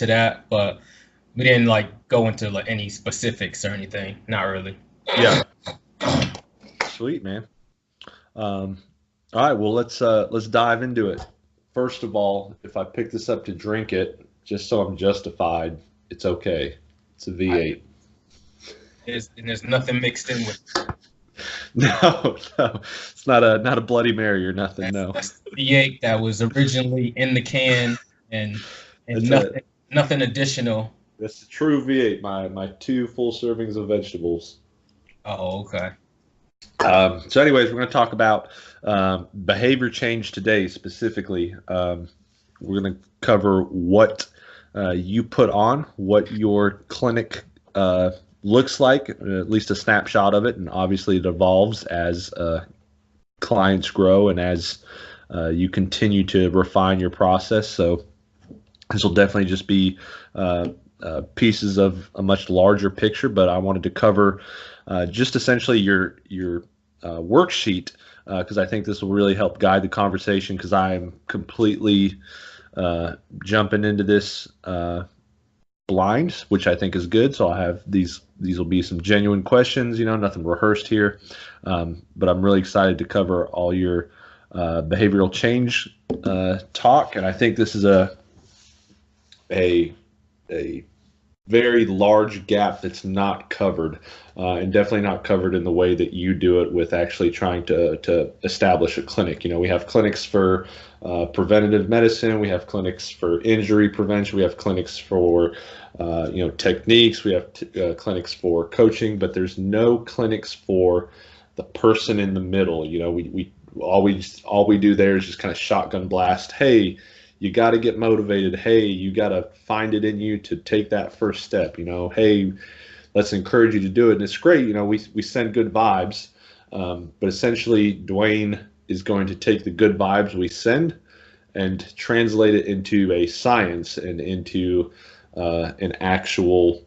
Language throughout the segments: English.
into that, but we didn't like go into like any specifics or anything. Not really. Yeah. Sweet, man. All right, well let's dive into it. First of all, if I pick this up to drink it, just so I'm justified, it's okay. It's a I, V8. there's nothing mixed in with No, no, it's not a Bloody Mary or nothing. that. No, That's the V8 that was originally in the can, and that's a nothing additional. that's a true V8. My two full servings of vegetables. Oh, okay. So, anyways, we're going to talk about behavior change today specifically. We're going to cover what you put on, what your clinic looks like, at least a snapshot of it, and obviously it evolves as clients grow and as you continue to refine your process. So this will definitely just be pieces of a much larger picture, but I wanted to cover just essentially your worksheet because I think this will really help guide the conversation because I'm completely jumping into this blind, which I think is good. So I'll have these will be some genuine questions, nothing rehearsed here. But I'm really excited to cover all your behavioral change talk, and I think this is a very large gap that's not covered, and definitely not covered in the way that you do it with actually trying to establish a clinic. We have clinics for preventative medicine, we have clinics for injury prevention, we have clinics for techniques, we have clinics for coaching, but there's no clinics for the person in the middle. We all we do there is just kind of shotgun blast. Hey, you got to get motivated. Hey, you got to find it in you to take that first step. Hey, let's encourage you to do it. And it's great. We send good vibes, but essentially Dwayne is going to take the good vibes we send and translate it into a science and into an actual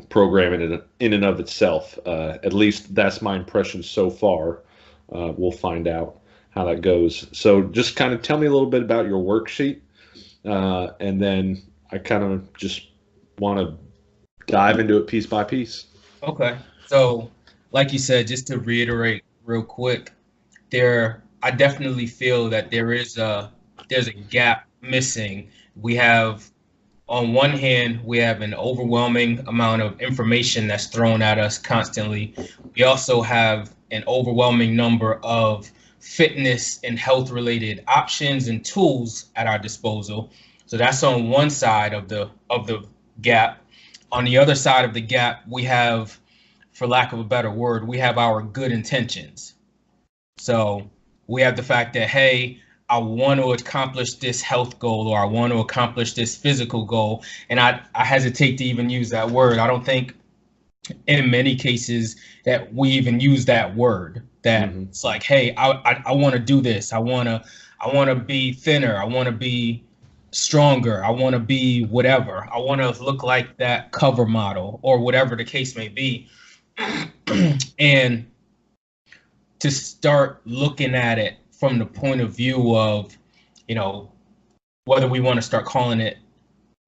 program in and of itself. At least that's my impression so far. We'll find out how that goes. So just kind of tell me a little bit about your worksheet, and then I kind of just want to dive into it piece by piece. Okay. So, like you said, just to reiterate real quick, I definitely feel that there's a gap missing. We have, on one hand, we have an overwhelming amount of information that's thrown at us constantly. We also have an overwhelming number of fitness and health related options and tools at our disposal. So that's on one side of the gap. On the other side of the gap, we have, for lack of a better word, we have our good intentions. So we have the fact that, hey, I want to accomplish this health goal, or I want to accomplish this physical goal. And I hesitate to even use that word. I don't think in many cases that we even use that word, that it's like, hey, I want to do this. I want to be thinner. I want to be stronger. I want to be whatever. I want to look like that cover model or whatever the case may be. And to start looking at it from the point of view of, whether we want to start calling it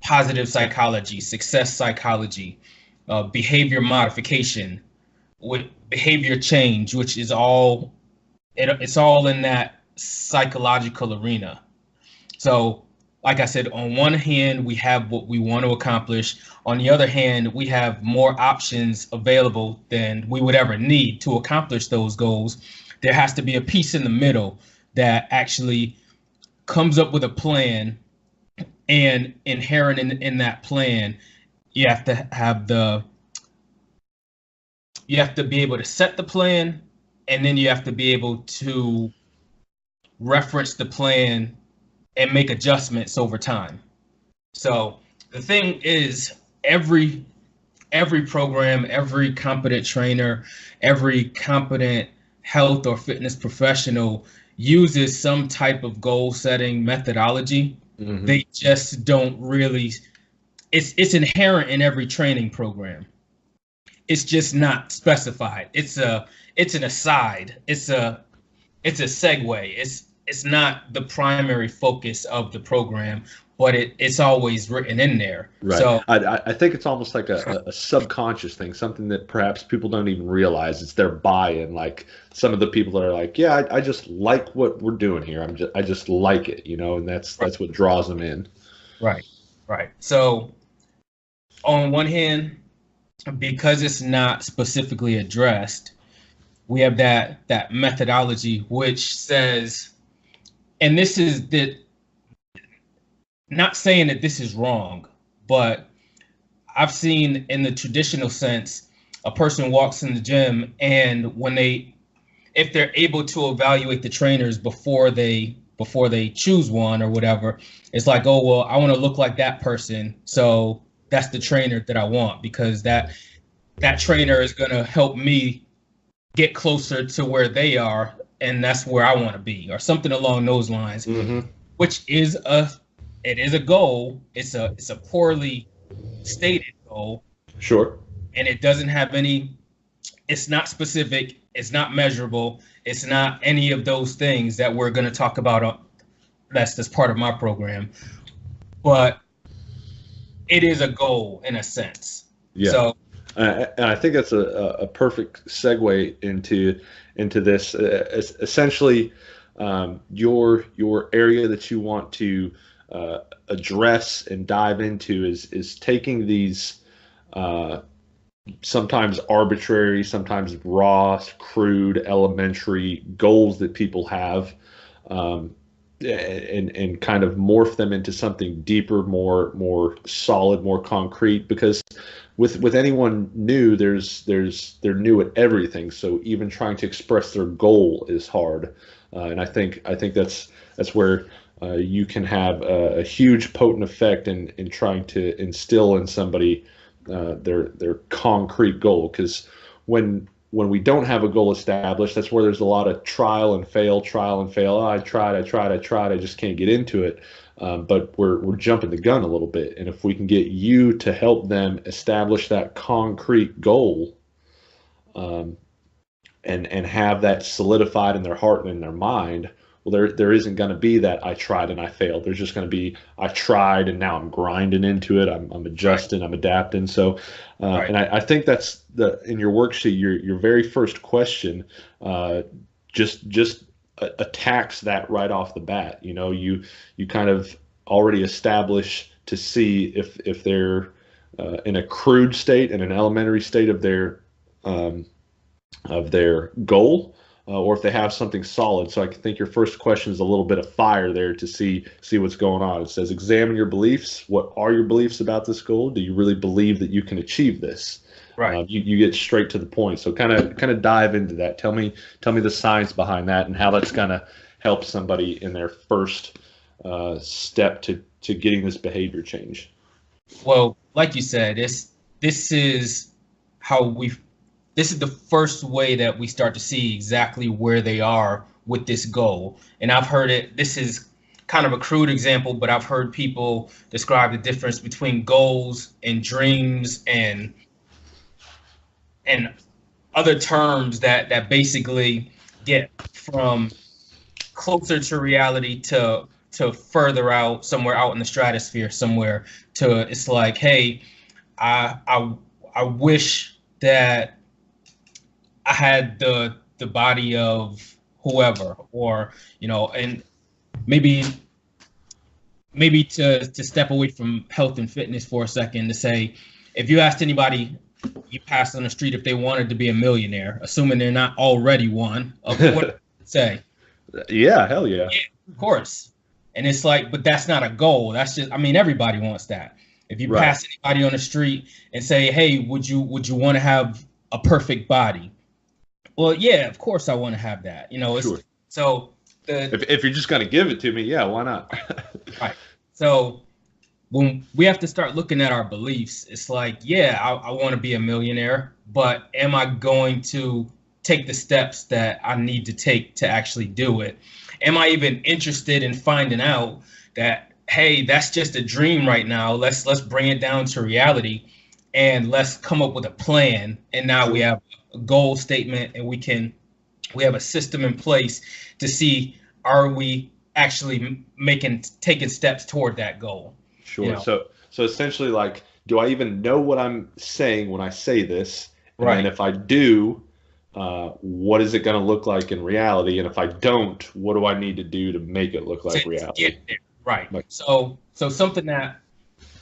positive psychology, success psychology, behavior modification, with behavior change, which is it's all in that psychological arena. So, like I said, on one hand, we have what we want to accomplish. On the other hand, we have more options available than we would ever need to accomplish those goals. There has to be a piece in the middle that actually comes up with a plan, and inherent in that plan, you have to be able to set the plan, and then you have to be able to reference the plan and make adjustments over time. So the thing is, every program, every competent trainer, every competent health or fitness professional uses some type of goal setting methodology. They just don't really, it's inherent in every training program. It's just not specified. It's an aside. It's a segue. It's not the primary focus of the program. but it's always written in there. Right. So I think it's almost like a subconscious thing, something that perhaps people don't even realize. It's their buy-in. Like some of the people that are like, yeah, I just like what we're doing here. I just like it, and that's what draws them in. right, right. So on one hand, because it's not specifically addressed, we have that methodology which says, and this is that, not saying that this is wrong, but I've seen in the traditional sense, a person walks in the gym and if they're able to evaluate the trainers before they choose one or whatever, it's like, oh, well, I want to look like that person. So that's the trainer that I want, because that trainer is going to help me get closer to where they are. And that's where I want to be, or something along those lines, which is it is a goal. It's a poorly stated goal. Sure. And it doesn't have it's not specific. It's not measurable. It's not any of those things that we're going to talk about. That's part of my program. But it is a goal in a sense. Yeah. So, and I think that's a perfect segue into this. Essentially, your area that you want to address and dive into is taking these sometimes arbitrary, sometimes raw, crude, elementary goals that people have, and kind of morph them into something deeper, more solid, more concrete. Because with anyone new, they're new at everything. So even trying to express their goal is hard, and I think that's where you can have a huge potent effect in trying to instill in somebody their concrete goal. Because when we don't have a goal established, that's where there's a lot of trial and fail. Oh, I tried, I just can't get into it. But we're jumping the gun a little bit. And if we can get you to help them establish that concrete goal, and have that solidified in their heart and in their mind, well, there isn't going to be that I tried and I failed. There's just going to be I tried and now I'm grinding into it. I'm adjusting. I'm adapting. So, and I think that's in your worksheet. Your very first question just attacks that right off the bat. You kind of already establish to see if they're in a crude state, in an elementary state of their goal, or if they have something solid. So I think your first question is a little bit of fire there to see what's going on. It says, examine your beliefs. What are your beliefs about this goal? Do you really believe that you can achieve this? right. You get straight to the point. So kind of dive into that. Tell me the science behind that and how that's going to help somebody in their first step to getting this behavior change. Well, like you said, this is the first way that we start to see exactly where they are with this goal. And I've heard this is kind of a crude example, but I've heard people describe the difference between goals and dreams and other terms that basically get from closer to reality to further out, somewhere out in the stratosphere somewhere. It's like, hey, I wish that I had the body of whoever, or and maybe to step away from health and fitness for a second, to say, if you asked anybody you passed on the street if they wanted to be a millionaire, assuming they're not already one, what would you say? Yeah, hell yeah. Yeah, of course. And it's like, but that's not a goal. That's just, everybody wants that. If you pass anybody on the street and say, hey, would you want to have a perfect body? Well, yeah, of course I want to have that. Sure. So if you're just going to give it to me, yeah, why not? Right. So when we have to start looking at our beliefs, it's like, yeah, I want to be a millionaire, but am I going to take the steps that I need to take to actually do it? Am I even interested in finding out that, hey, that's just a dream right now. Let's bring it down to reality, and let's come up with a plan. And now we have a goal statement, and we have a system in place to see, are we actually taking steps toward that goal. Sure. You know? So essentially, like, do I even know what I'm saying when I say this? And Right. then if I do, what is it going to look like in reality? And if I don't, what do I need to do to make it look like reality? Get there. Right. Like, So something that,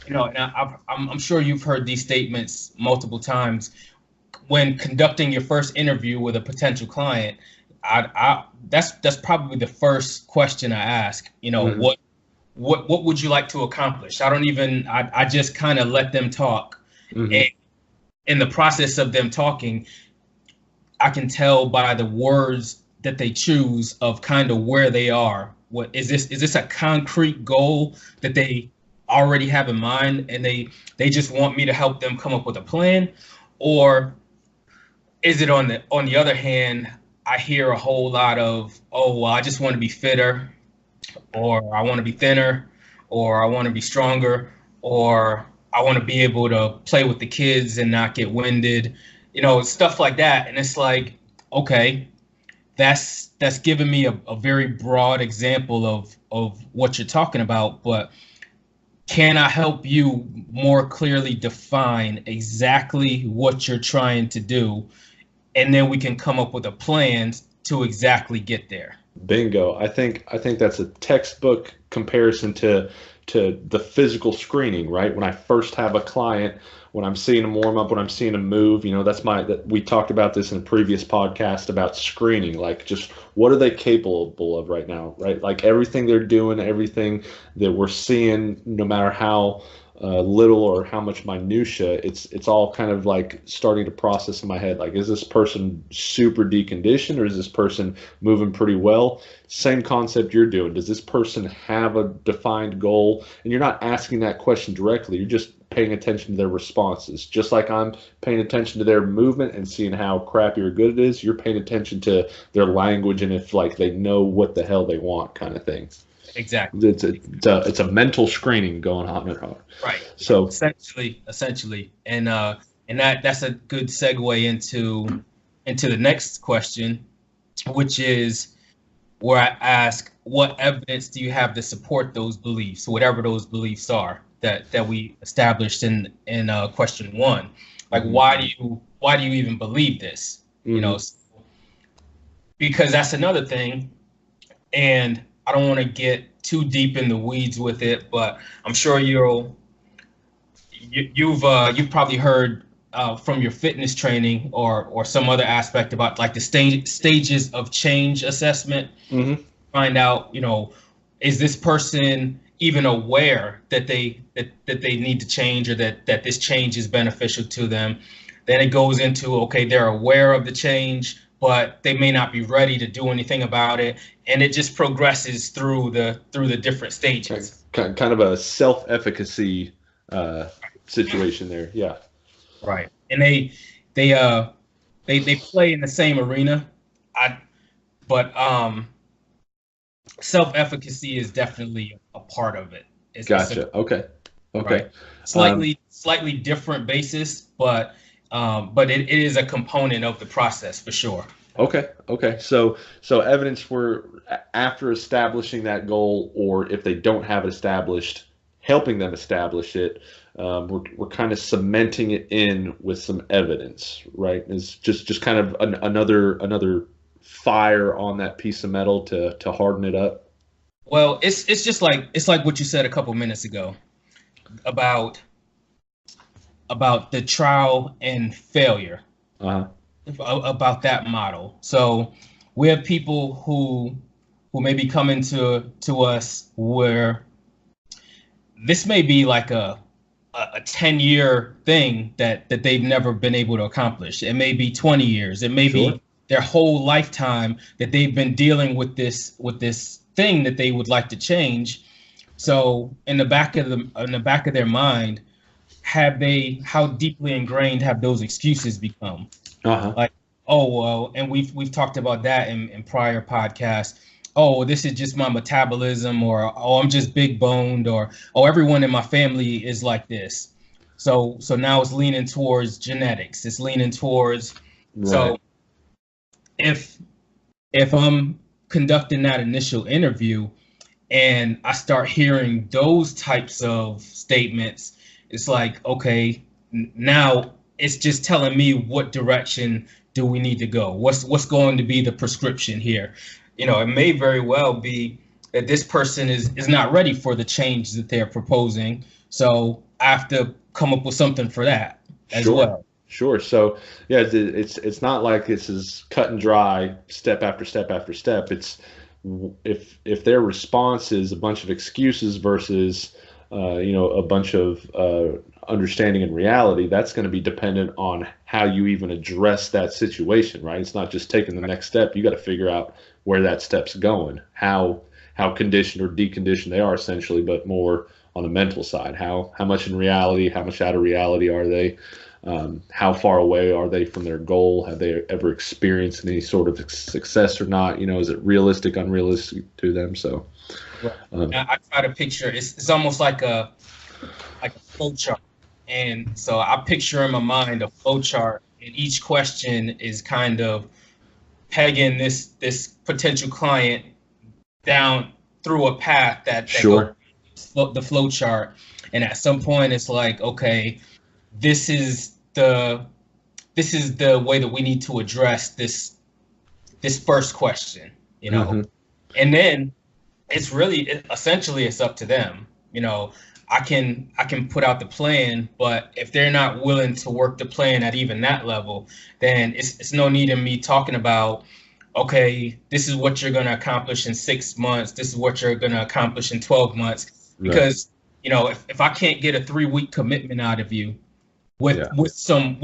and I'm sure you've heard these statements multiple times when conducting your first interview with a potential client. That's probably the first question I ask. mm-hmm. What would you like to accomplish? I just kind of let them talk. Mm-hmm. And in the process of them talking, I can tell by the words that they choose of kind of where they are. What is this? Is this a concrete goal that they already have in mind, and they just want me to help them come up with a plan? Or is it on the other hand, I hear a whole lot of, oh, well, I just want to be fitter, or I want to be thinner, or I want to be stronger, or I want to be able to play with the kids and not get winded, stuff like that. And it's like, okay, that's giving me a very broad example of what you're talking about, but can I help you more clearly define exactly what you're trying to do? And then we can come up with a plan to exactly get there. Bingo. I think that's a textbook comparison to the physical screening, right? When I first have a client, when I'm seeing them warm up, when I'm seeing them move, we talked about this in a previous podcast about screening, like just what are they capable of right now, right? Like everything they're doing, everything that we're seeing, no matter how little or how much minutia, it's all kind of like starting to process in my head. Like, is this person super deconditioned, or is this person moving pretty well? Same concept you're doing. Does this person have a defined goal? And you're not asking that question directly. You're just paying attention to their responses. Just like I'm paying attention to their movement and seeing how crappy or good it is, you're paying attention to their language and if like they know what the hell they want, kind of thing. Exactly. It's a mental screening going on at home. Right. So essentially, and that's a good segue into the next question, which is where I ask, what evidence do you have to support those beliefs, whatever those beliefs are that we established in question 1? Like, mm-hmm. why do you even believe this? Mm-hmm. Because that's another thing, and I don't want to get too deep in the weeds with it, but I'm sure you've probably heard from your fitness training or some other aspect about like the stages of change assessment. Mm-hmm. Find out, is this person even aware that they need to change, or that this change is beneficial to them? Then it goes into, okay, they're aware of the change, but they may not be ready to do anything about it, and it just progresses through the different stages. Kind of a self-efficacy situation there, yeah. Right, and they play in the same arena, but self-efficacy is definitely a part of it. Gotcha. Okay. Right? Slightly different basis, but it is a component of the process for sure. Okay. So evidence for after establishing that goal, or if they don't have it established, helping them establish it. We're kind of cementing it in with some evidence, right? It's just kind of another fire on that piece of metal to harden it up. Well, it's just like what you said a couple minutes ago about the trial and failure. Uh-huh. About that model. So we have people who may be coming to us where this may be like a 10-year thing that they've never been able to accomplish. It may be 20 years. It may be their whole lifetime that they've been dealing with this thing that they would like to change. So in the back of their mind, how deeply ingrained have those excuses become? Uh-huh. Like, oh, well, and we've talked about that in prior podcasts. Oh, this is just my metabolism, or oh, I'm just big boned, or oh, everyone in my family is like this. So now it's leaning towards genetics. It's leaning towards So if I'm conducting that initial interview and I start hearing those types of statements, it's like, okay, now it's just telling me what direction do we need to go? What's going to be the prescription here? It may very well be that this person is not ready for the change that they're proposing. So I have to come up with something for that as Sure. well. Sure. So yeah, it's not like this is cut and dry, step after step after step. It's if their response is a bunch of excuses versus a bunch of understanding and reality, that's going to be dependent on how you even address that situation, right? It's not just taking the next step. You got to figure out where that step's going, how conditioned or deconditioned they are essentially, but more on the mental side. How much in reality, how much out of reality are they? How far away are they from their goal? Have they ever experienced any sort of success or not? Is it realistic, unrealistic to them? So I try to picture it's almost like a flow chart, and so I picture in my mind a flow chart, and each question is kind of pegging this potential client down through a path that sure. goes the flow chart, and at some point it's like, okay, this is the way that we need to address this first question, Mm-hmm. and then essentially it's up to them. I can put out the plan, but if they're not willing to work the plan at even that level, then it's no need in me talking about, okay, this is what you're going to accomplish in 6 months, this is what you're going to accomplish in 12 months, Right. because if I can't get a 3-week commitment out of you with some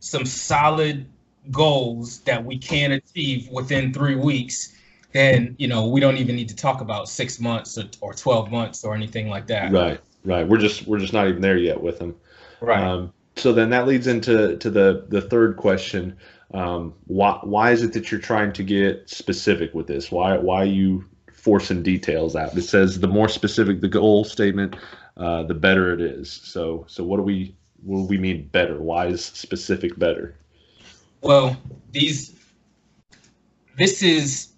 solid goals that we can achieve within 3 weeks, then we don't even need to talk about 6 months or 12 months or anything like that. Right. We're just not even there yet with them. Right. So then that leads into the third question. Why is it that you're trying to get specific with this? Why are you forcing details out? It says the more specific the goal statement, the better it is. So what do we mean better? Why is specific better? Well, this is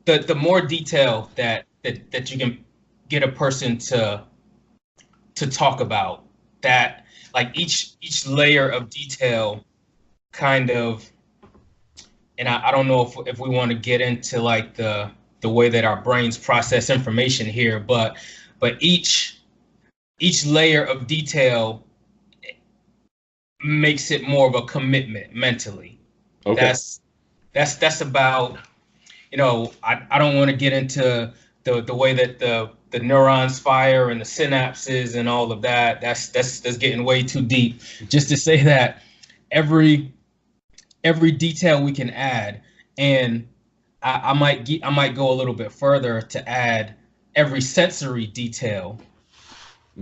the more detail that you can get a person to talk about, that like each layer of detail kind of, and I don't know if we want to get into like the way that our brains process information here, but each layer of detail makes it more of a commitment mentally. Okay. That's about, I don't want to get into the way that the neurons fire and the synapses and all of that. That's getting way too deep. Just to say that every detail we can add, and I might go a little bit further to add every sensory detail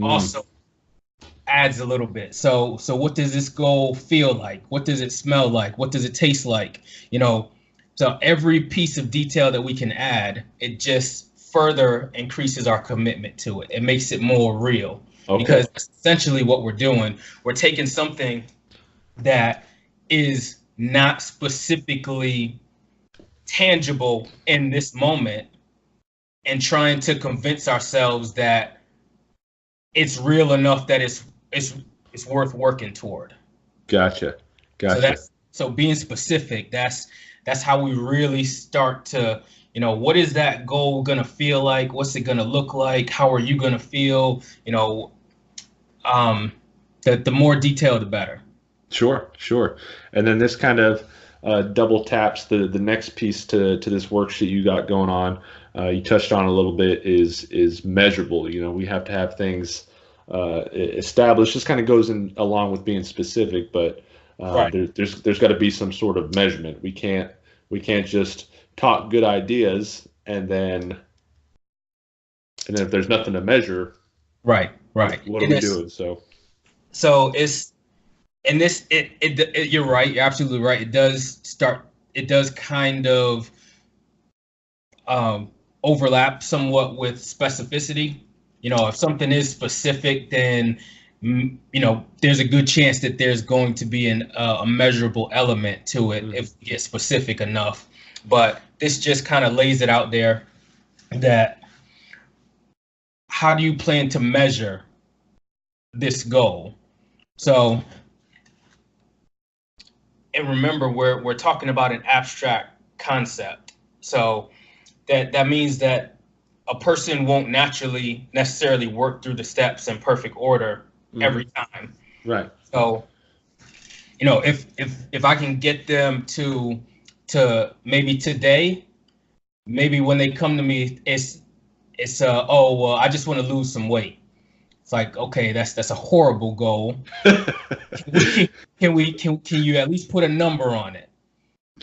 also adds a little bit. So what does this goal feel like? What does it smell like? What does it taste like? So every piece of detail that we can add, it just further increases our commitment to it. It makes it more real. Okay. Because essentially what we're doing, we're taking something that is not specifically tangible in this moment and trying to convince ourselves that it's real enough that it's worth working toward. Gotcha. So being specific, that's how we really start to, what is that goal going to feel like? What's it going to look like? How are you going to feel? The more detail, the better. Sure. And then this kind of double taps the next piece to this worksheet you got going on. You touched on a little bit is measurable. We have to have things established. This kind of goes in along with being specific, but Right. there's got to be some sort of measurement. We can't just talk good ideas and then if there's nothing to measure, Right. what are we doing? So it's, and this, you're right. You're absolutely right. It does kind of overlap somewhat with specificity. If something is specific, then, there's a good chance that there's going to be a measurable element to it if we get specific enough. But this just kind of lays it out there that how do you plan to measure this goal? So, and remember, we're talking about an abstract concept. So that means that a person won't naturally necessarily work through the steps in perfect order every time. Right. So, if I can get them to maybe today, maybe when they come to me, it's oh well, I just want to lose some weight. It's like, okay, that's a horrible goal. Can you at least put a number on it?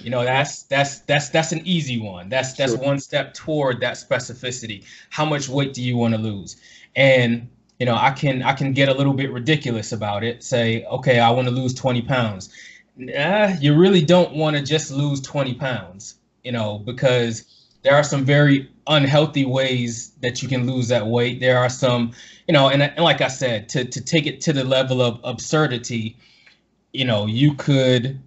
That's an easy one. That's Sure. one step toward that specificity. How much weight do you want to lose? And I can get a little bit ridiculous about it. Say, okay, I want to lose 20 pounds. You really don't want to just lose 20 pounds, because there are some very unhealthy ways that you can lose that weight. There are some, and like I said, to take it to the level of absurdity, you could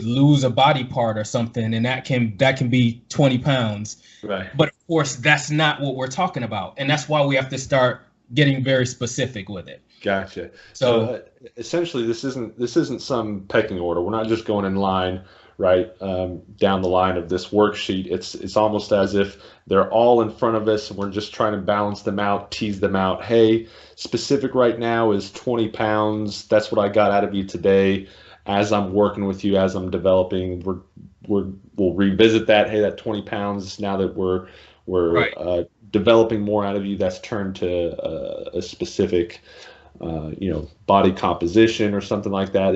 lose a body part or something, and that can be 20 pounds. Right. But of course, that's not what we're talking about, and that's why we have to start getting very specific with it. Gotcha. So essentially, this isn't some pecking order. We're not just going in line, right, down the line of this worksheet. It's almost as if they're all in front of us, and we're just trying to balance them out, tease them out. Hey, specific right now is 20 pounds. That's what I got out of you today. As I'm working with you, as I'm developing, we'll revisit that. Hey, that 20 pounds. Now that we're right. Developing more out of you, that's turned to a specific body composition or something like that.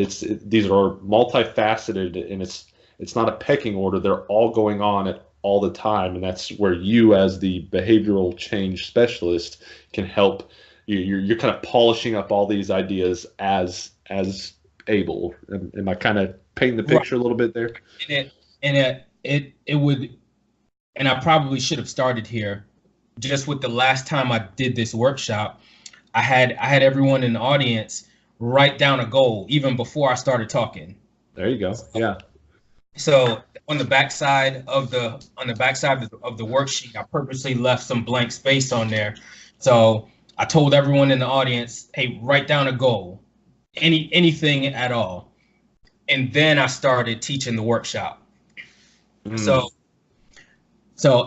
These are multifaceted, and it's not a pecking order. They're all going on at all the time, and that's where you, as the behavioral change specialist, can help. You're kind of polishing up all these ideas as able. Am I kind of painting the picture a little bit there? It would, and I probably should have started here, just with the last time I did this workshop. I had everyone in the audience write down a goal even before I started talking. There you go. Yeah. So on the backside of the worksheet, I purposely left some blank space on there. So I told everyone in the audience, hey, write down a goal, anything at all. And then I started teaching the workshop. So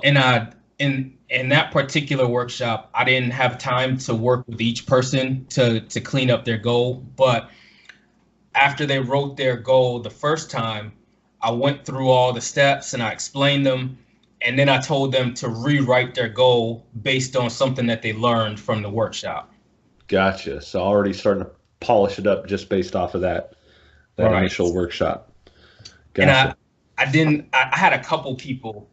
in that particular workshop, I didn't have time to work with each person to clean up their goal. But after they wrote their goal the first time, I went through all the steps and I explained them. And then I told them to rewrite their goal based on something that they learned from the workshop. Gotcha. So already starting to polish it up just based off of that right. Initial workshop. Gotcha. And I had a couple people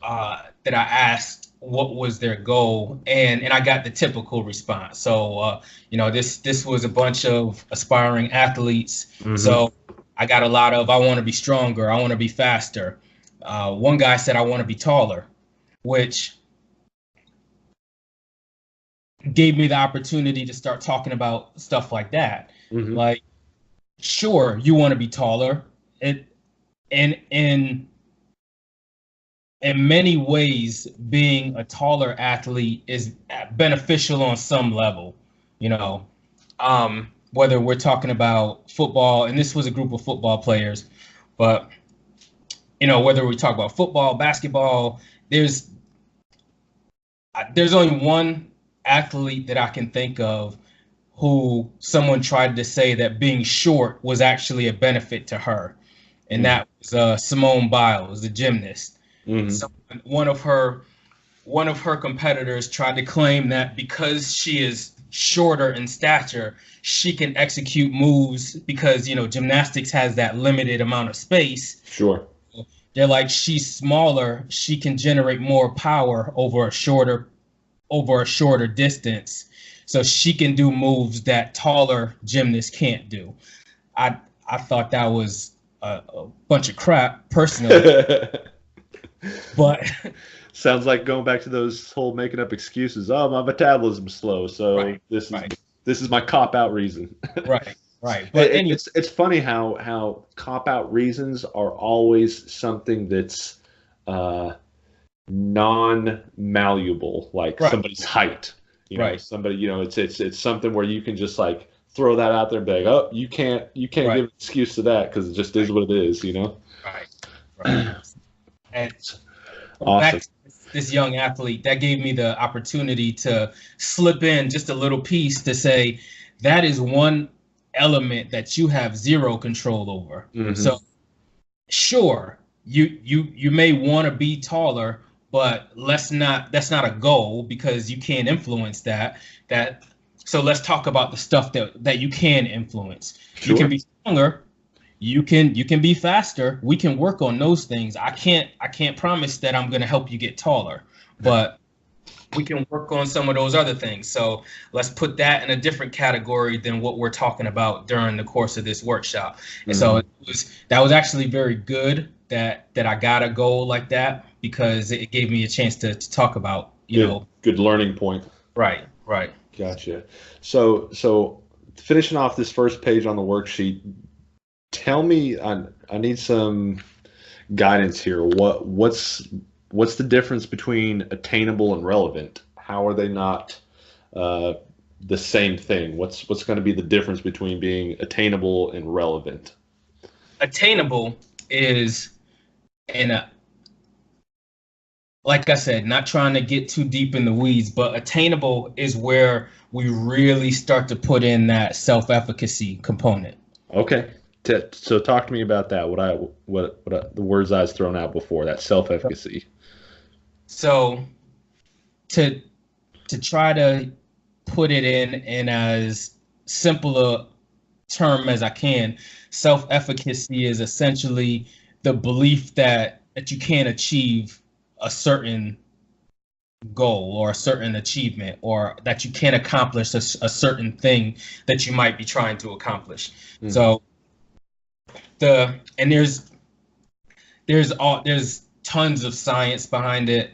that I asked what was their goal, and I got the typical response. So this was a bunch of aspiring athletes. Mm-hmm. So I got a lot of, I want to be stronger, I want to be faster. One guy said, I want to be taller, which gave me the opportunity to start talking about stuff like that. Mm-hmm. Like, sure, you want to be taller. In many ways, being a taller athlete is beneficial on some level, whether we're talking about football, and this was a group of football players, but, whether we talk about football, basketball, there's only one athlete that I can think of who someone tried to say that being short was actually a benefit to her. And that was Simone Biles, the gymnast. Mm-hmm. So one of her competitors tried to claim that because she is shorter in stature, she can execute moves because, gymnastics has that limited amount of space. Sure. They're like, she's smaller, she can generate more power over a shorter distance. So she can do moves that taller gymnasts can't do. I thought that was a bunch of crap personally. But sounds like going back to those whole making up excuses. Oh, my metabolism's slow, so this is my cop out reason. Right. But it's funny how cop out reasons are always something that's non-malleable, like Right. somebody's height. Right. Somebody, it's something where you can just like throw that out there and be like, oh, you can't Right. give an excuse to that because it just is Right. what it is. Right. Right. And back Awesome. to this young athlete, that gave me the opportunity to slip in just a little piece to say that is one element that you have zero control over. Mm-hmm. So sure, you may want to be taller, but that's not a goal because you can't influence that. So let's talk about the stuff that you can influence. You Sure. can be stronger, you can be faster. We can work on those things. I can't promise that I'm going to help you get taller, but we can work on some of those other things. So let's put that in a different category than what we're talking about during the course of this workshop. And so that was actually very good that I got a goal like that because it gave me a chance to talk about, Good learning point. right, right. Gotcha. So finishing off this first page on the worksheet, tell me, I need some guidance here. What's the difference between attainable and relevant? How are they not the same thing? What's going to be the difference between being attainable and relevant? Attainable is in a, like I said, not trying to get too deep in the weeds, but attainable is where we really start to put in that self-efficacy component. Okay. So talk to me about that. The words I was thrown out before, that self-efficacy. So to try to put it in as simple a term as I can, self-efficacy is essentially the belief that you can achieve a certain goal or a certain achievement, or that you can accomplish a certain thing that you might be trying to accomplish. Mm-hmm. So there's tons of science behind it.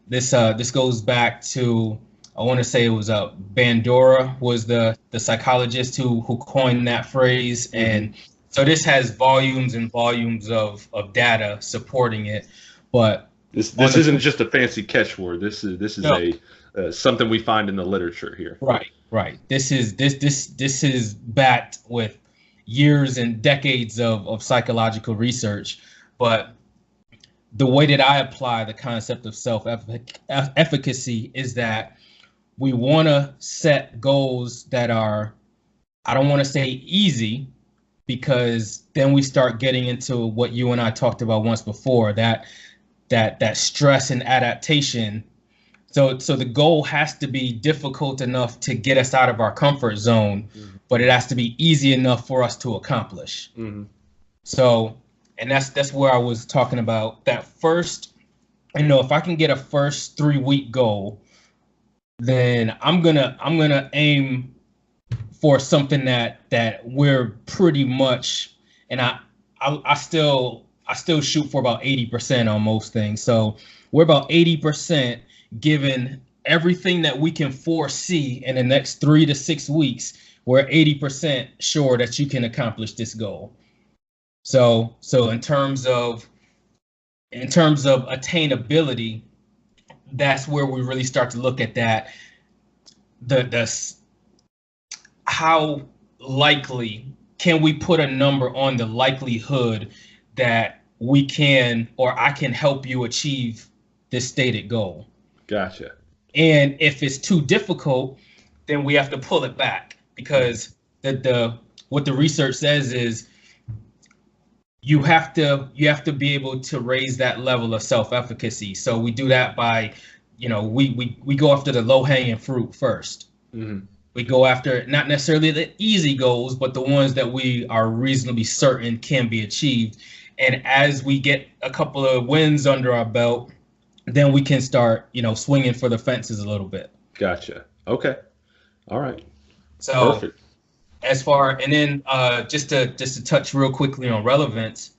This goes back to, I want to say it was Bandura was the psychologist who coined that phrase. Mm-hmm. And so this has volumes and volumes of data supporting it. But this isn't just a fancy catchword. This is something we find in the literature here. Right. This is backed with years and decades of psychological research. But the way that I apply the concept of self-efficacy is that we want to set goals that are, I don't want to say easy, because then we start getting into what you and I talked about once before, that stress and adaptation. So the goal has to be difficult enough to get us out of our comfort zone, mm-hmm. but it has to be easy enough for us to accomplish. Mm-hmm. So, and that's where I was talking about that first, if I can get a first 3-week goal, then I'm gonna aim for something that we're pretty much, and I still shoot for about 80% on most things. So we're about 80% given everything that we can foresee in the next 3 to 6 weeks. We're 80% sure that you can accomplish this goal. So in terms of attainability, that's where we really start to look at that. The how likely can we put a number on the likelihood that we can, or I can help you achieve this stated goal. Gotcha. And if it's too difficult, then we have to pull it back, because what the research says is you have to be able to raise that level of self-efficacy. So we do that by, we go after the low-hanging fruit first. Mm-hmm. We go after not necessarily the easy goals, but the ones that we are reasonably certain can be achieved. And as we get a couple of wins under our belt, then we can start, swinging for the fences a little bit. Gotcha. Okay. All right. So perfect. And then just to touch real quickly on relevance.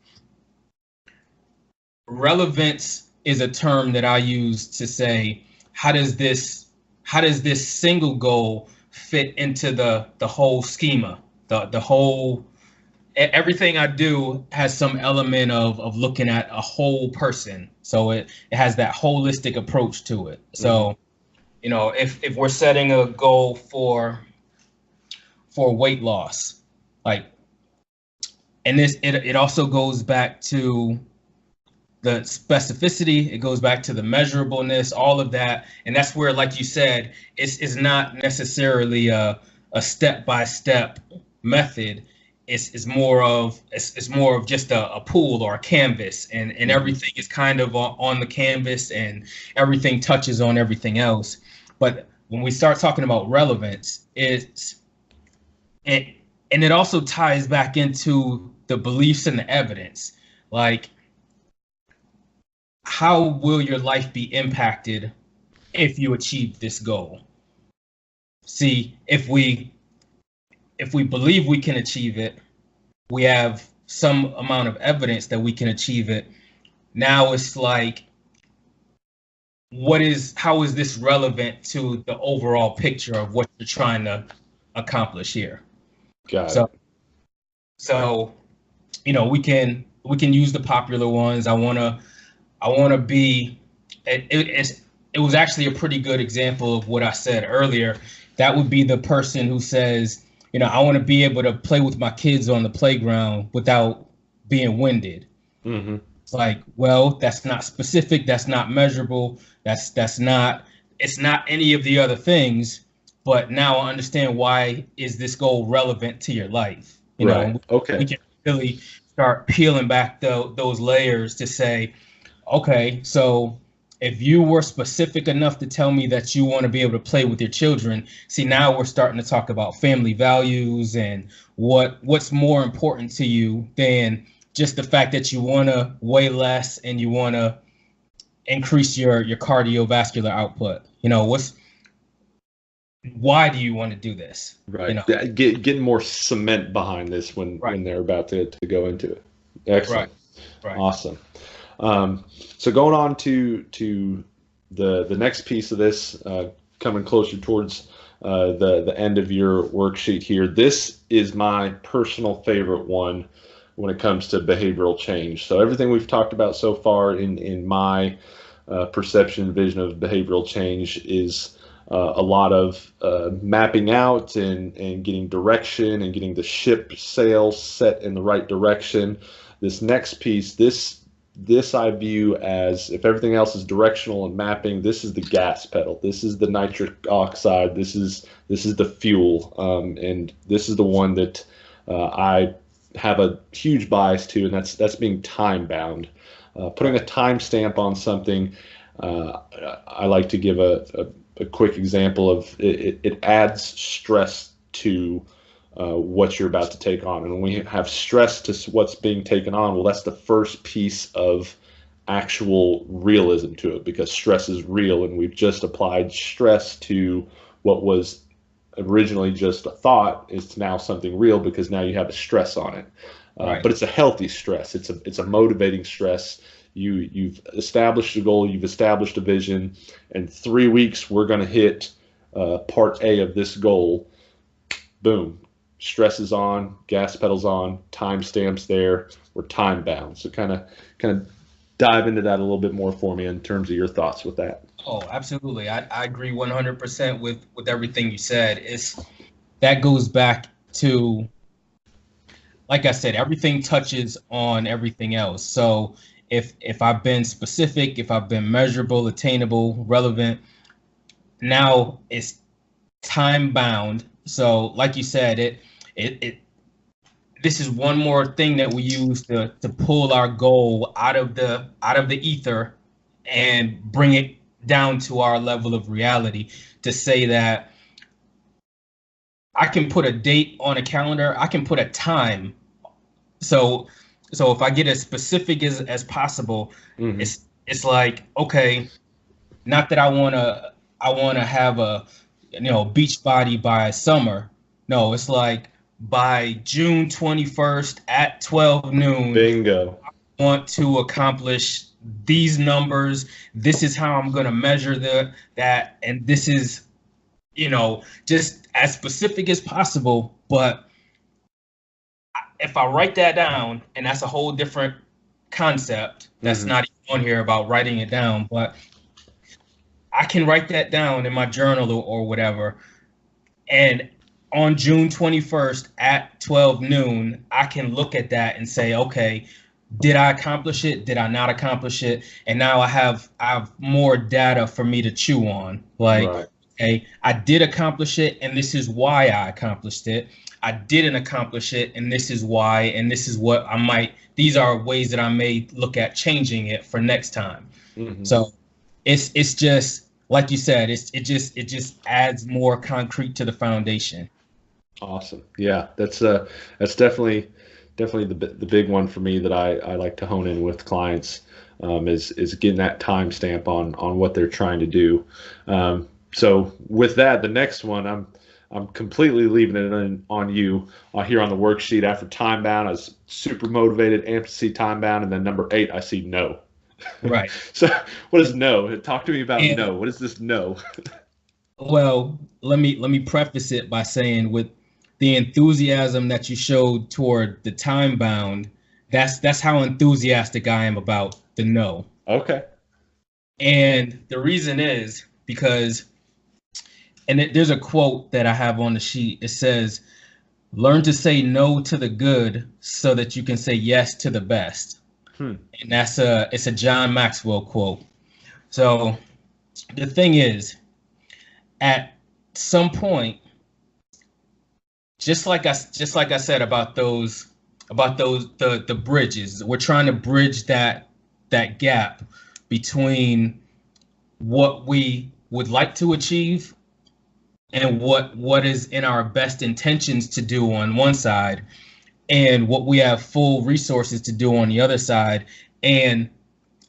Relevance is a term that I use to say, how does this single goal fit into the whole schema, the whole everything I do has some element of looking at a whole person. So it has that holistic approach to it. So, if we're setting a goal for weight loss, like, and it also goes back to the specificity, it goes back to the measurableness, all of that. And that's where, like you said, it's not necessarily a step-by-step method. It's more of just a pool or a canvas, and everything is kind of on the canvas, and everything touches on everything else. But when we start talking about relevance, and it also ties back into the beliefs and the evidence. Like, how will your life be impacted if you achieve this goal? See, if we believe we can achieve it, we have some amount of evidence that we can achieve it. Now it's like, how is this relevant to the overall picture of what you're trying to accomplish here? Got it. So, we can use the popular ones. I want to be. It was actually a pretty good example of what I said earlier. That would be the person who says, I want to be able to play with my kids on the playground without being winded. Mm-hmm. It's like, well, that's not specific. That's not measurable. It's not any of the other things. But now I understand, why is this goal relevant to your life? Right. Okay. We can really start peeling back those layers to say, okay, so if you were specific enough to tell me that you want to be able to play with your children, see, now we're starting to talk about family values and what's more important to you than just the fact that you want to weigh less and you want to increase your cardiovascular output. Why do you want to do this? Right. Getting more cement behind this when they're about to go into it. Excellent. Right. Awesome. So going on to the next piece of this, coming closer towards the end of your worksheet here. This is my personal favorite one when it comes to behavioral change. So everything we've talked about so far in my perception and vision of behavioral change is a lot of mapping out and getting direction and getting the ship sail set in the right direction. This next piece, this I view as, if everything else is directional and mapping, this is the gas pedal. This is the nitric oxide. This is the fuel, and this is the one that I have a huge bias to, and that's being time bound. Putting a time stamp on something, I like to give a quick example of it adds stress to what you're about to take on. And when we have stress to what's being taken on, well, that's the first piece of actual realism to it, because stress is real, and we've just applied stress to what was originally just a thought is now something real, because now you have a stress on it. But it's a healthy stress. It's a motivating stress. You've established a goal, you've established a vision, and 3 weeks we're going to hit part A of this goal. Boom, stress is on, gas pedals on, time stamps there. We're time bound. So kind of dive into that a little bit more for me in terms of your thoughts with that. Oh, absolutely. I agree 100% with everything you said. That goes back to, like I said, everything touches on everything else. So if I've been specific, if I've been measurable, attainable, relevant, now it's time bound. So like you said, this is one more thing that we use to pull our goal out of the ether and bring it down to our level of reality, to say that I can put a date on a calendar, I can put a time. So if I get as specific as possible, mm-hmm. it's like, okay, not that I wanna have a beach body by summer. No, it's like by June 21st at 12 noon. Bingo. I want to accomplish these numbers. This is how I'm gonna measure that, and this is, just as specific as possible. But if I write that down, and that's a whole different concept that's not even on here about writing it down, but I can write that down in my journal or whatever, and on June 21st at 12 noon, I can look at that and say, okay, did I accomplish it? Did I not accomplish it? And now I have more data for me to chew on. Like, Right. okay, I did accomplish it, and this is why I accomplished it. I didn't accomplish it, and this is why, and this is what I might. These are ways that I may look at changing it for next time. So it's just like you said, it just adds more concrete to the foundation. Awesome. Yeah, that's definitely the big one for me that I like to hone in with clients, is getting that timestamp on what they're trying to do. So with that, the next one, I'm completely leaving it on you here on the worksheet. After time bound, I was super motivated, amped to see time bound, and then number 8, I see no. Right. So what is no? Talk to me about And, no. What is this no? well, let me preface it by saying, with the enthusiasm that you showed toward the time bound, that's how enthusiastic I am about the no. Okay. And the reason is because, and there's a quote that I have on the sheet. It says, "Learn to say no to the good so that you can say yes to the best." And it's a John Maxwell quote. So the thing is, at some point, just like I said about the bridges, we're trying to bridge that gap between what we would like to achieve and what is in our best intentions to do on one side, and what we have full resources to do on the other side. And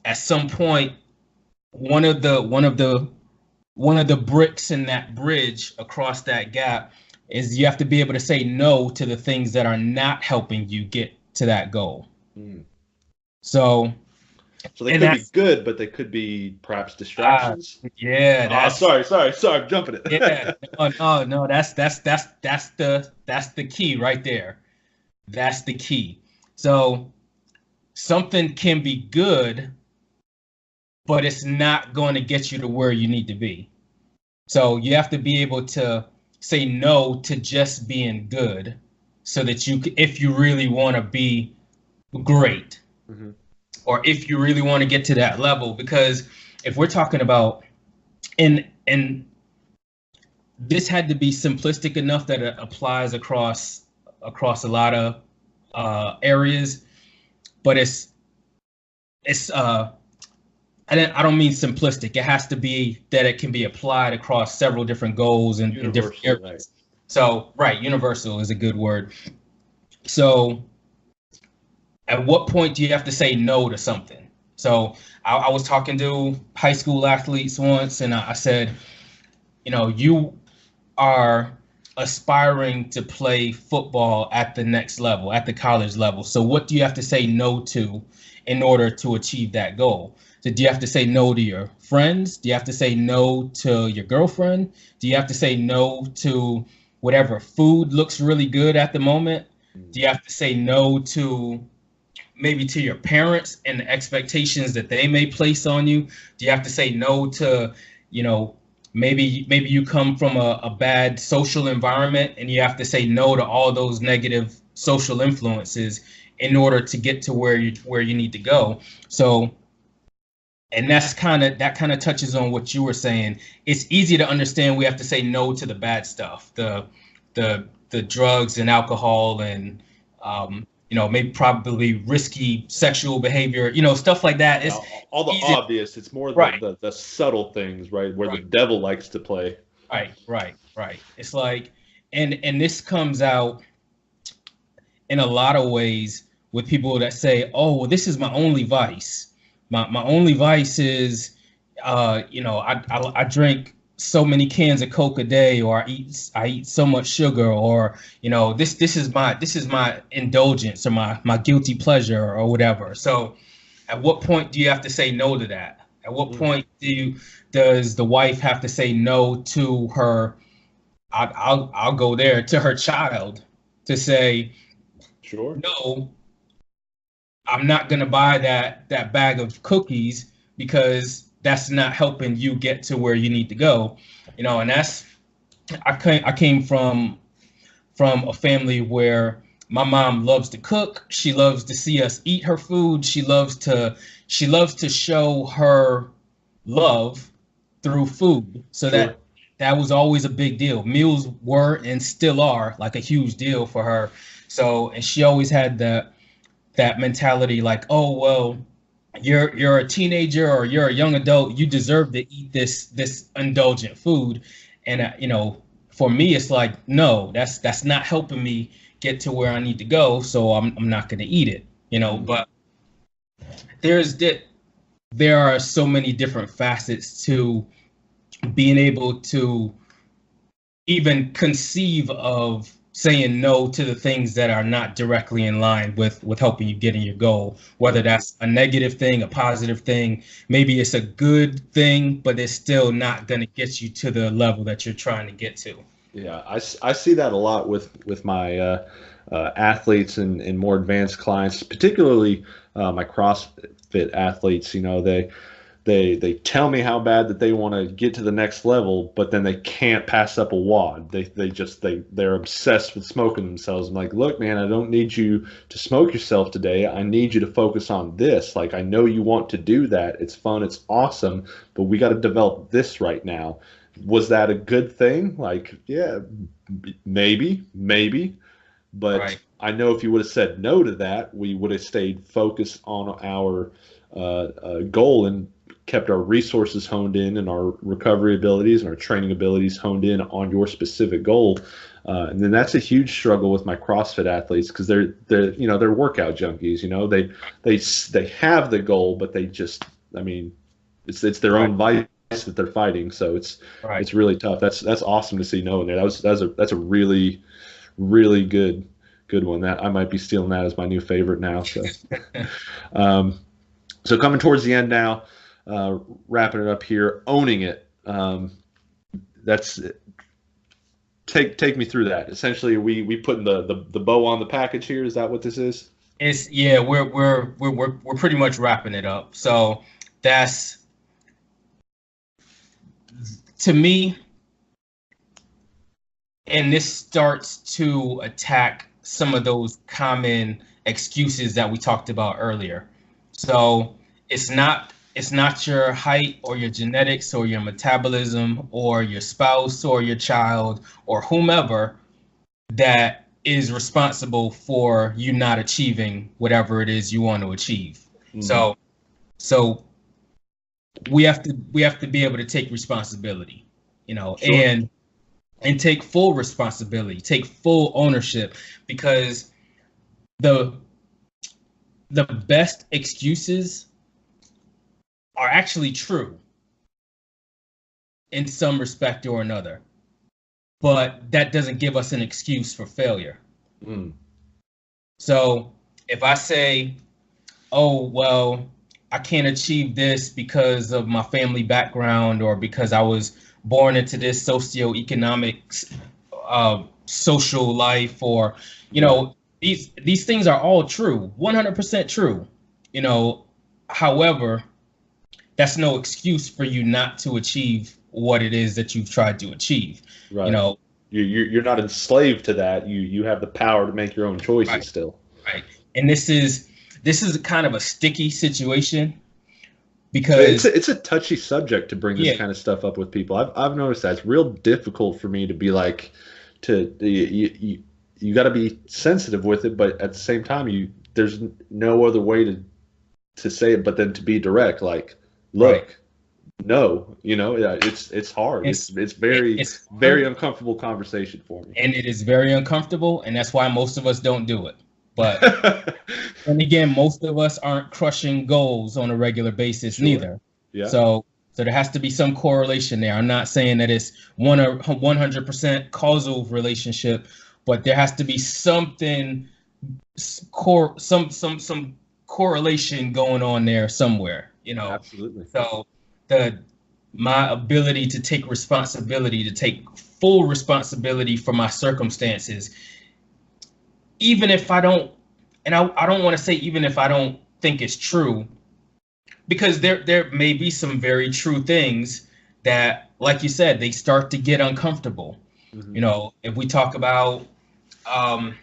at some point, one of the bricks in that bridge across that gap is you have to be able to say no to the things that are not helping you get to that goal. So they could be good, but they could be perhaps distractions. Yeah. That's, sorry, I'm jumping it. Yeah. No. That's the key right there. That's the key. So something can be good, but it's not going to get you to where you need to be. So you have to be able to say no to just being good, so that if you really want to be great, or if you really want to get to that level. Because if we're talking about, and this had to be simplistic enough that it applies across a lot of areas, but I don't mean simplistic. It has to be that it can be applied across several different goals and different areas. Right. So, universal is a good word. So at what point do you have to say no to something? So I was talking to high school athletes once, and I said, you are aspiring to play football at the next level, at the college level. So what do you have to say no to in order to achieve that goal? So do you have to say no to your friends? Do you have to say no to your girlfriend? Do you have to say no to whatever food looks really good at the moment? Do you have to say no to maybe to your parents and the expectations that they may place on you? Do you have to say no to, maybe you come from a bad social environment, and you have to say no to all those negative social influences in order to get to where you need to go. So, and that kind of touches on what you were saying. It's easy to understand we have to say no to the bad stuff, the drugs and alcohol, and maybe probably risky sexual behavior, stuff like that. It's all the easy. Obvious. It's more the subtle things, right, where the devil likes to play. Right. It's like, and this comes out in a lot of ways with people that say, "Oh, well, this is my only vice. My only vice is, I drink so many cans of Coke a day, or I eat so much sugar, or this is my indulgence, or my guilty pleasure, or whatever." So at what point do you have to say no to that? At what point does the wife have to say no to her, I'll go there, to her child, to say, Sure. no, I'm not gonna buy that bag of cookies because that's not helping you get to where you need to go. And that's I came from a family where my mom loves to cook. She loves to see us eat her food. She loves to show her love through food. So Sure. that was always a big deal. Meals were and still are like a huge deal for her. So, and she always had that mentality like, oh well, you're a teenager or you're a young adult, you deserve to eat this indulgent food. And for me it's like, no, that's not helping me get to where I need to go, so I'm not going to eat it. But there's that there are so many different facets to being able to even conceive of saying no to the things that are not directly in line with helping you get in your goal, whether that's a negative thing, a positive thing. Maybe it's a good thing, but it's still not going to get you to the level that you're trying to get to. Yeah, I see that a lot with my athletes and more advanced clients, particularly my CrossFit athletes. They tell me how bad that they want to get to the next level, but then they can't pass up a wad. They're obsessed with smoking themselves. I'm like, look, man, I don't need you to smoke yourself today. I need you to focus on this. Like, I know you want to do that. It's fun. It's awesome, but we got to develop this right now. Was that a good thing? Like, yeah, maybe. But Right. I know if you would have said no to that, we would have stayed focused on our goal and kept our resources honed in and our recovery abilities and our training abilities honed in on your specific goal. And then that's a huge struggle with my CrossFit athletes because they're workout junkies. They have the goal, but they just, I mean, it's their own vice that they're fighting. So Right. it's really tough. That's awesome to see no in there. That's a really really good one. That I might be stealing that as my new favorite now. So so coming towards the end now, wrapping it up here, owning it. That's take me through that. Essentially, we putting the bow on the package here. Is that what this is? It's yeah, we're pretty much wrapping it up. So that's, to me, and this starts to attack some of those common excuses that we talked about earlier. So it's not your height or your genetics or your metabolism or your spouse or your child or whomever that is responsible for you not achieving whatever it is you want to achieve. Mm-hmm. So we have to be able to take responsibility, sure. and take full responsibility, take full ownership, because the best excuses are actually true in some respect or another, but that doesn't give us an excuse for failure. So if I say, oh, well, I can't achieve this because of my family background or because I was born into this socioeconomic social life, or these things are all true, 100% true. However, that's no excuse for you not to achieve what it is that you've tried to achieve. Right. You're not enslaved to that. You have the power to make your own choices. Right. Still. Right. And this is kind of a sticky situation, because it's a touchy subject to bring this kind of stuff up with people. I've noticed that it's real difficult for me to be like, you got to be sensitive with it, but at the same time there's no other way to say it but then to be direct. Like, look, right. No, it's hard. It's very uncomfortable conversation for me. And it is very uncomfortable, and that's why most of us don't do it. But and again, most of us aren't crushing goals on a regular basis, sure. Neither. Yeah. So there has to be some correlation there. I'm not saying that it's 100% causal relationship, but there has to be something some correlation going on there somewhere. Absolutely. So my ability to take responsibility, to take full responsibility for my circumstances, even if I don't and I don't want to say even if I don't think it's true, because there may be some very true things that, like you said, they start to get uncomfortable. Mm-hmm. You know, if we talk about, um,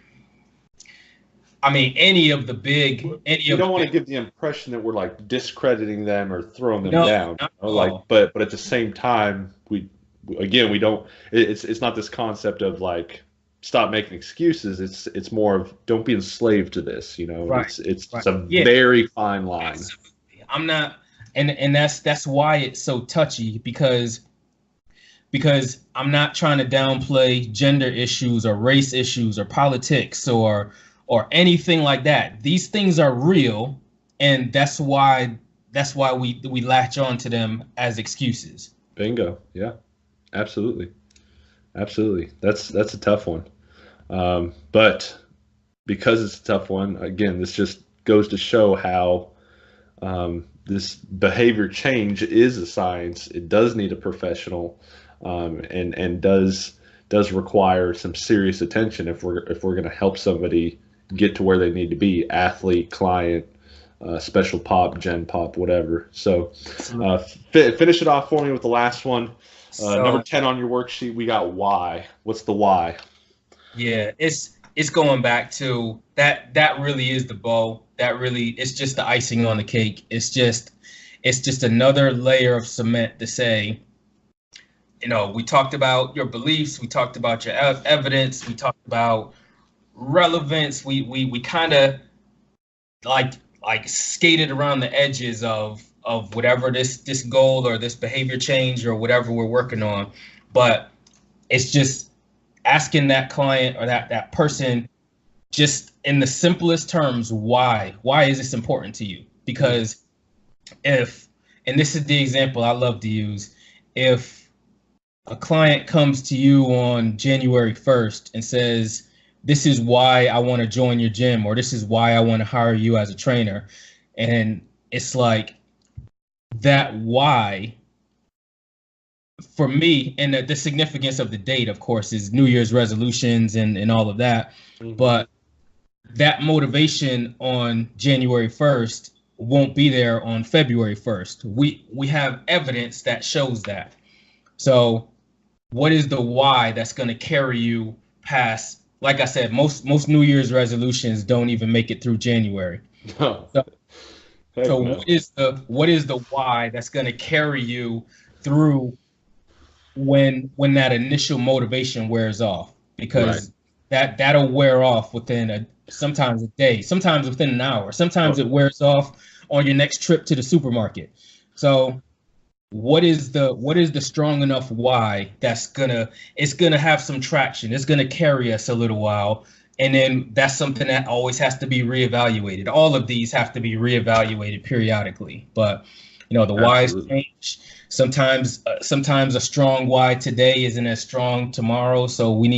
I mean, any We of the don't want to big, give the impression that we're like discrediting them or throwing them no, down, not you know? at Like, all. but at the same time, again, we don't. It's not this concept of like stop making excuses. It's more of don't be enslaved to this. You know, Right, it's right. a Yeah, very fine line. absolutely. I'm not, and that's why it's so touchy, because I'm not trying to downplay gender issues or race issues or politics or anything like that. These things are real, and that's why we latch on to them as excuses. Bingo. Yeah, absolutely, absolutely. That's a tough one. But because it's a tough one, again, this just goes to show how this behavior change is a science. It does need a professional, and does require some serious attention if we're going to help somebody get to where they need to be, athlete, client, special pop, gen pop, whatever. So finish it off for me with the last one. Number So 10 on your worksheet, we got why. What's the why? yeah, it's going back to that. That really is the bow. That really, it's just the icing on the cake. It's just another layer of cement to say, we talked about your beliefs, we talked about your evidence, we talked about relevance. We kind of like skated around the edges of whatever this goal or this behavior change or whatever we're working on. But it's just asking that client or that person, just in the simplest terms, why is this important to you? Because if, and this is the example I love to use, if a client comes to you on January 1st and says, this is why I want to join your gym, or this is why I want to hire you as a trainer, and it's like, that why, for me, and the significance of the date, of course, is New Year's resolutions and all of that. Mm-hmm. But that motivation on January 1st won't be there on February 1st. We have evidence that shows that. So what is the why that's going to carry you past? Like I said, most New Year's resolutions don't even make it through January. No, So, heck so no. what is the why that's going to carry you through when that initial motivation wears off? Right. Because that'll wear off within sometimes a day, sometimes within an hour, sometimes Oh, it wears off on your next trip to the supermarket. So what is the strong enough why that's gonna have some traction, it's gonna carry us a little while, and then that's something that always has to be reevaluated. All of these have to be reevaluated periodically, but the whys absolutely. change. Sometimes a strong why today isn't as strong tomorrow, so we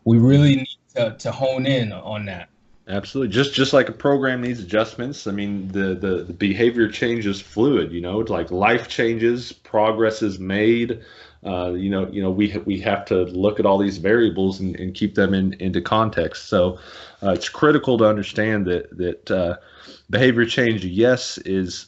really need to hone in on that. Absolutely. Just like a program needs adjustments. I mean, the behavior change is fluid, you know, like life changes, progress is made. We have to look at all these variables and keep them into context. So it's critical to understand that behavior change, yes, is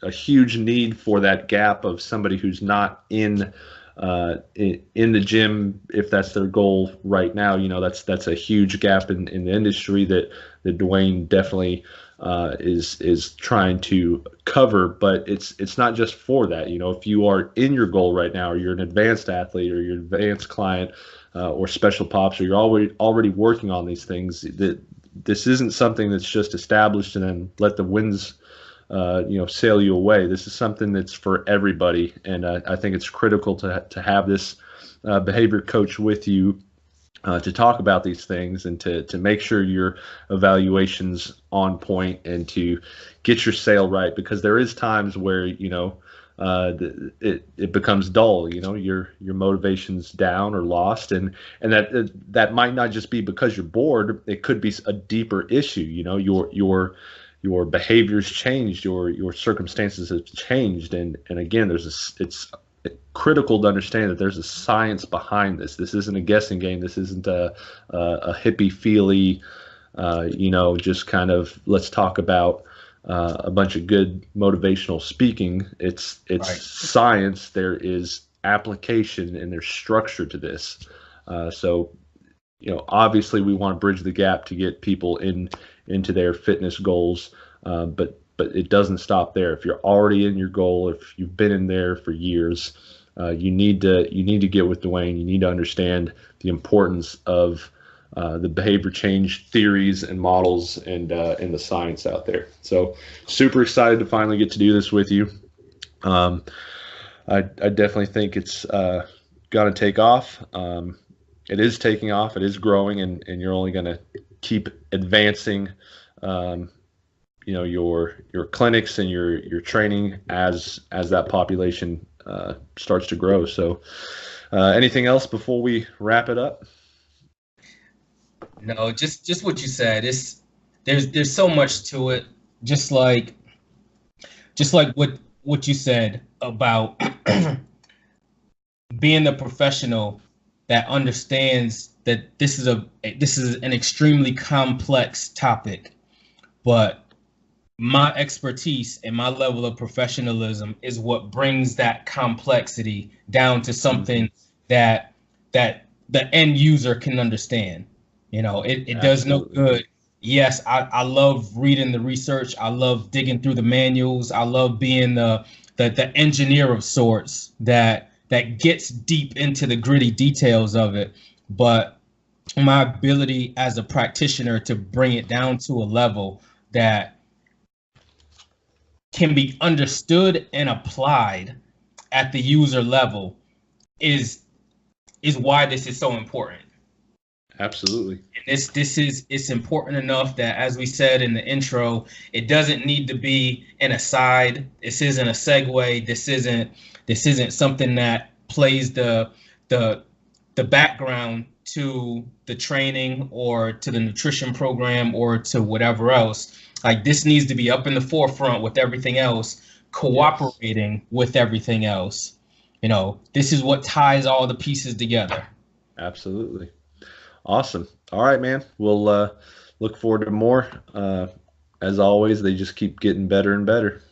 a huge need for that gap of somebody who's not in the gym, if that's their goal right now. That's a huge gap in the industry that Dwayne definitely is trying to cover. But it's not just for that. If you are in your goal right now, or you're an advanced athlete, or you're an advanced client, or special pops, or you're already working on these things, that this isn't something that's just established and then let the winds sail you away. This is something that's for everybody, and I think it's critical to have this behavior coach with you to talk about these things and to make sure your evaluation's on point and to get your sale right, because there is times where it becomes dull. Your motivation's down or lost, and that might not just be because you're bored. It could be a deeper issue. Your behaviors changed, your circumstances have changed, and again, it's critical to understand that there's a science behind this. This isn't a guessing game. This isn't a hippie feely just kind of let's talk about a bunch of good motivational speaking. It's Right. science. There is application and there's structure to this. So obviously we want to bridge the gap to get people into their fitness goals, but it doesn't stop there. If you're already in your goal, if you've been in there for years, you need to get with Dwayne. You need to understand the importance of the behavior change theories and models and the science out there. So super excited to finally get to do this with you. I definitely think it's going to take off. It is taking off. It is growing, and you're only going to keep advancing. Your clinics and your training as that population starts to grow. So, anything else before we wrap it up? No, just what you said. There's so much to it. Just like what you said about being the professional that understands that this is an extremely complex topic, but my expertise and my level of professionalism is what brings that complexity down to something that the end user can understand. It does no good. Yes, I love reading the research. I love digging through the manuals. I love being the engineer of sorts that gets deep into the gritty details of it. But my ability as a practitioner to bring it down to a level that can be understood and applied at the user level is why this is so important. Absolutely. And it's important enough that, as we said in the intro, it doesn't need to be an aside. This isn't a segue. This isn't something that plays the background to the training or to the nutrition program or to whatever else. Like, this needs to be up in the forefront with everything else, cooperating with everything else. This is what ties all the pieces together. Absolutely. Awesome. All right, man. We'll look forward to more. As always, they just keep getting better and better.